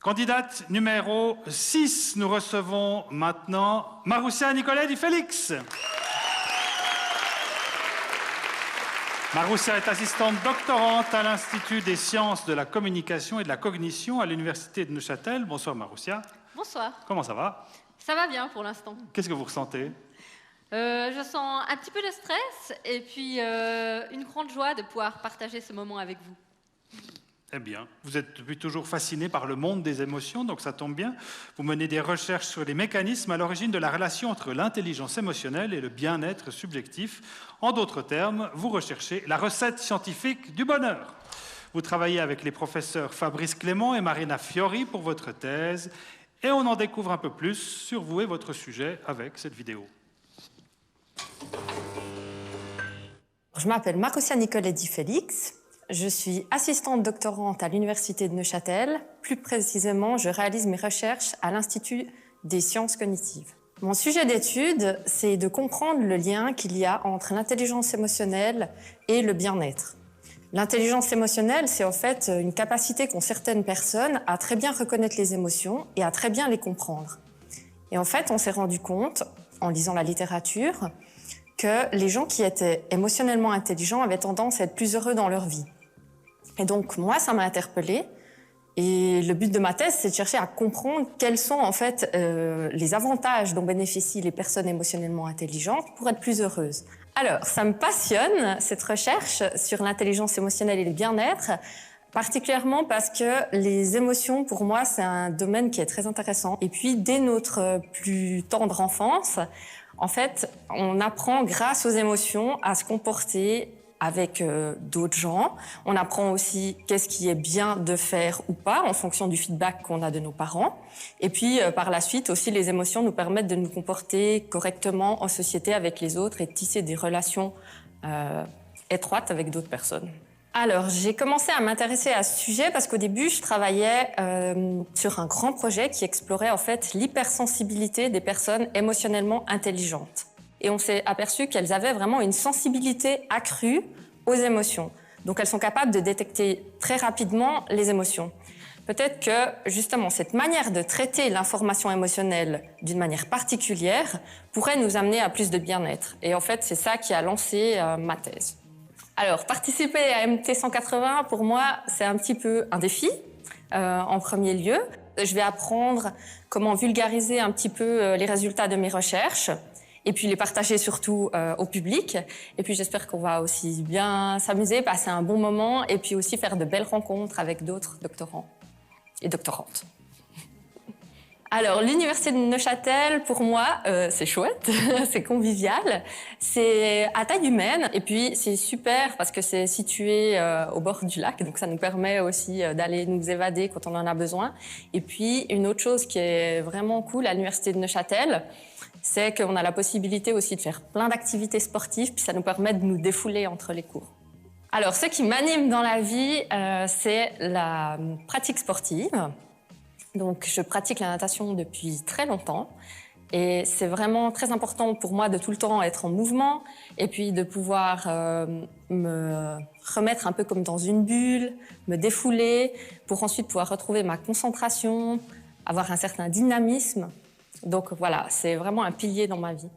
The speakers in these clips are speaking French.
Candidate numéro 6, nous recevons maintenant Maroussia Nicolai Di Félix. Maroussia est assistante doctorante à l'Institut des sciences de la communication et de la cognition à l'Université de Neuchâtel. Bonsoir Maroussia. Bonsoir. Comment ça va? Ça va bien pour l'instant. Qu'est-ce que vous ressentez? Je sens un petit peu de stress et puis une grande joie de pouvoir partager ce moment avec vous. Eh bien, vous êtes depuis toujours fasciné par le monde des émotions, donc ça tombe bien. Vous menez des recherches sur les mécanismes à l'origine de la relation entre l'intelligence émotionnelle et le bien-être subjectif. En d'autres termes, vous recherchez la recette scientifique du bonheur. Vous travaillez avec les professeurs Fabrice Clément et Marina Fiori pour votre thèse, et on en découvre un peu plus sur vous et votre sujet avec cette vidéo. Je m'appelle Maroussia Nicolai Di Félix. Je suis assistante doctorante à l'Université de Neuchâtel. Plus précisément, je réalise mes recherches à l'Institut des sciences cognitives. Mon sujet d'étude, c'est de comprendre le lien qu'il y a entre l'intelligence émotionnelle et le bien-être. L'intelligence émotionnelle, c'est en fait une capacité qu'ont certaines personnes à très bien reconnaître les émotions et à très bien les comprendre. Et en fait, on s'est rendu compte, en lisant la littérature, que les gens qui étaient émotionnellement intelligents avaient tendance à être plus heureux dans leur vie. Et donc, moi, ça m'a interpellée. Et le but de ma thèse, c'est de chercher à comprendre quels sont en fait les avantages dont bénéficient les personnes émotionnellement intelligentes pour être plus heureuses. Alors, ça me passionne, cette recherche sur l'intelligence émotionnelle et le bien-être, particulièrement parce que les émotions, pour moi, c'est un domaine qui est très intéressant. Et puis, dès notre plus tendre enfance, en fait, on apprend grâce aux émotions à se comporter avec d'autres gens. On apprend aussi qu'est-ce qui est bien de faire ou pas en fonction du feedback qu'on a de nos parents. Et puis, par la suite, aussi, les émotions nous permettent de nous comporter correctement en société avec les autres et de tisser des relations étroites avec d'autres personnes. Alors, j'ai commencé à m'intéresser à ce sujet parce qu'au début, je travaillais sur un grand projet qui explorait en fait l'hypersensibilité des personnes émotionnellement intelligentes. Et on s'est aperçu qu'elles avaient vraiment une sensibilité accrue aux émotions. Donc, elles sont capables de détecter très rapidement les émotions. Peut-être que, justement, cette manière de traiter l'information émotionnelle d'une manière particulière pourrait nous amener à plus de bien-être. Et en fait, c'est ça qui a lancé ma thèse. Alors, participer à MT 180, pour moi, c'est un petit peu un défi, en premier lieu. Je vais apprendre comment vulgariser un petit peu les résultats de mes recherches et puis les partager surtout au public. Et puis, j'espère qu'on va aussi bien s'amuser, passer un bon moment et puis aussi faire de belles rencontres avec d'autres doctorants et doctorantes. Alors, l'Université de Neuchâtel, pour moi, c'est chouette, c'est convivial, c'est à taille humaine, et puis c'est super parce que c'est situé au bord du lac, donc ça nous permet aussi d'aller nous évader quand on en a besoin. Et puis, une autre chose qui est vraiment cool à l'Université de Neuchâtel, c'est qu'on a la possibilité aussi de faire plein d'activités sportives, puis ça nous permet de nous défouler entre les cours. Alors, ce qui m'anime dans la vie, c'est la pratique sportive. Donc, je pratique la natation depuis très longtemps et c'est vraiment très important pour moi de tout le temps être en mouvement et puis de pouvoir me remettre un peu comme dans une bulle, me défouler pour ensuite pouvoir retrouver ma concentration, avoir un certain dynamisme. Donc voilà, c'est vraiment un pilier dans ma vie.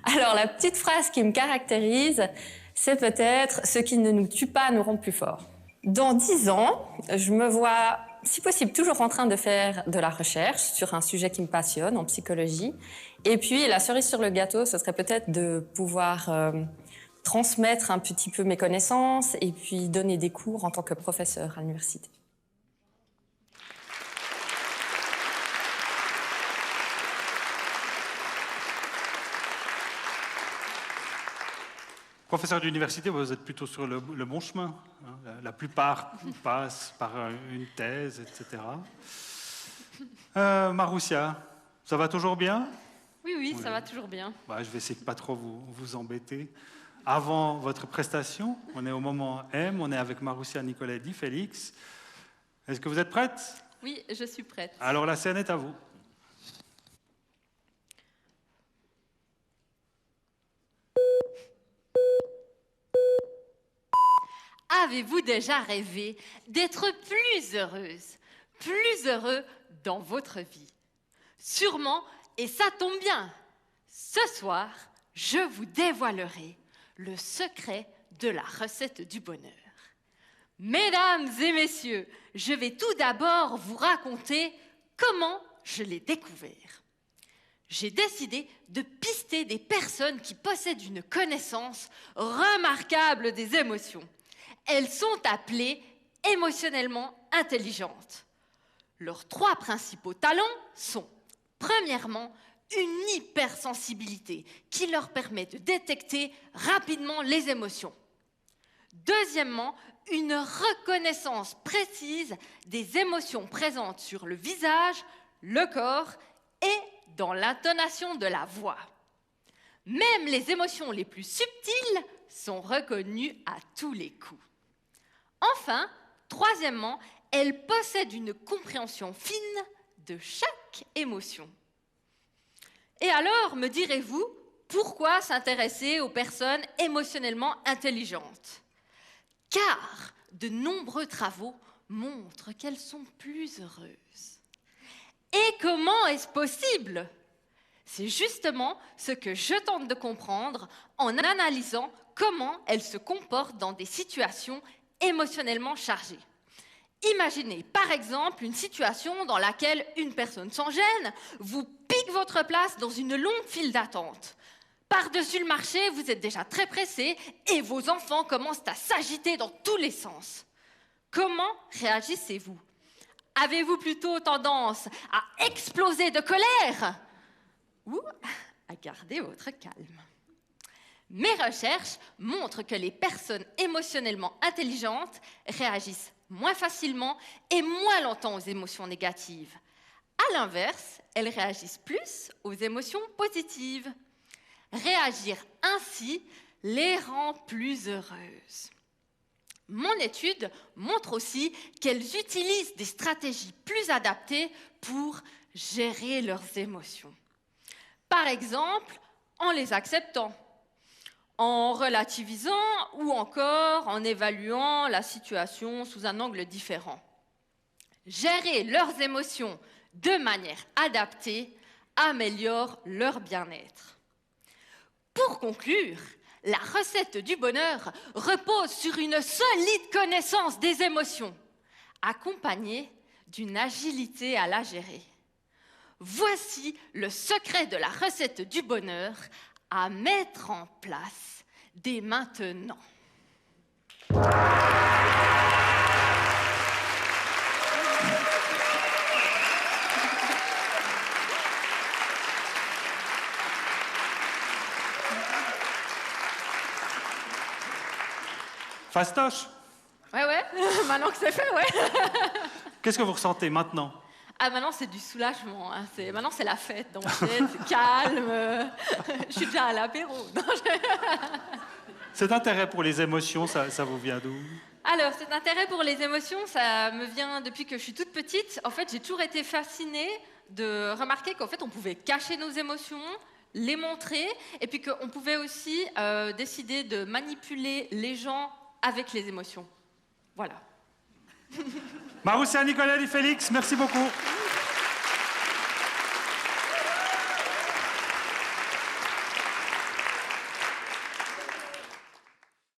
Alors, la petite phrase qui me caractérise, c'est peut-être « ce qui ne nous tue pas nous rend plus forts ». Dans 10 ans, je me vois, si possible, toujours en train de faire de la recherche sur un sujet qui me passionne, en psychologie. Et puis, la cerise sur le gâteau, ce serait peut-être de pouvoir transmettre un petit peu mes connaissances et puis donner des cours en tant que professeur à l'université. Professeur d'université, vous êtes plutôt sur le bon chemin. Hein. La plupart passent par une thèse, etc. Maroussia, ça va toujours bien? Oui, ça va toujours bien. Bah, je vais essayer de pas trop vous embêter. Avant votre prestation, on est au moment M, on est avec Maroussia Nicolai Di Félix. Est-ce que vous êtes prête? Oui, je suis prête. Alors la scène est à vous. Avez-vous déjà rêvé d'être plus heureuse, plus heureux dans votre vie. Sûrement, et ça tombe bien, ce soir, je vous dévoilerai le secret de la recette du bonheur. Mesdames et messieurs, je vais tout d'abord vous raconter comment je l'ai découvert. J'ai décidé de pister des personnes qui possèdent une connaissance remarquable des émotions. Elles sont appelées émotionnellement intelligentes. Leurs 3 principaux talents sont, premièrement, une hypersensibilité qui leur permet de détecter rapidement les émotions. Deuxièmement, une reconnaissance précise des émotions présentes sur le visage, le corps et dans l'intonation de la voix. Même les émotions les plus subtiles sont reconnues à tous les coups. Enfin, troisièmement, elles possèdent une compréhension fine de chaque émotion. Et alors, me direz-vous, pourquoi s'intéresser aux personnes émotionnellement intelligentes ? Car de nombreux travaux montrent qu'elles sont plus heureuses. Et comment est-ce possible ? C'est justement ce que je tente de comprendre en analysant comment elles se comportent dans des situations émotionnellement chargées. Imaginez par exemple une situation dans laquelle une personne sans gêne vous pique votre place dans une longue file d'attente. Par-dessus le marché, vous êtes déjà très pressé et vos enfants commencent à s'agiter dans tous les sens. Comment réagissez-vous ? Avez-vous plutôt tendance à exploser de colère ou à garder votre calme ? Mes recherches montrent que les personnes émotionnellement intelligentes réagissent moins facilement et moins longtemps aux émotions négatives. À l'inverse, elles réagissent plus aux émotions positives. Réagir ainsi les rend plus heureuses. Mon étude montre aussi qu'elles utilisent des stratégies plus adaptées pour gérer leurs émotions. Par exemple, en les acceptant, en relativisant ou encore en évaluant la situation sous un angle différent. Gérer leurs émotions de manière adaptée améliore leur bien-être. Pour conclure, la recette du bonheur repose sur une solide connaissance des émotions, accompagnée d'une agilité à la gérer. Voici le secret de la recette du bonheur à mettre en place dès maintenant. Fastoche, Ouais, maintenant que c'est fait, ouais. qu'est-ce que vous ressentez maintenant ? Ah, maintenant, c'est du soulagement. Hein. Maintenant, c'est la fête dans ma tête, c'est calme. Je suis déjà à l'apéro. Cet intérêt pour les émotions, ça vous vient d'où ? Alors, cet intérêt pour les émotions, ça me vient depuis que je suis toute petite. En fait, j'ai toujours été fascinée de remarquer qu'en fait, on pouvait cacher nos émotions, les montrer, et puis qu'on pouvait aussi décider de manipuler les gens avec les émotions. Voilà. Marussia Nicolai Di Felix, merci beaucoup.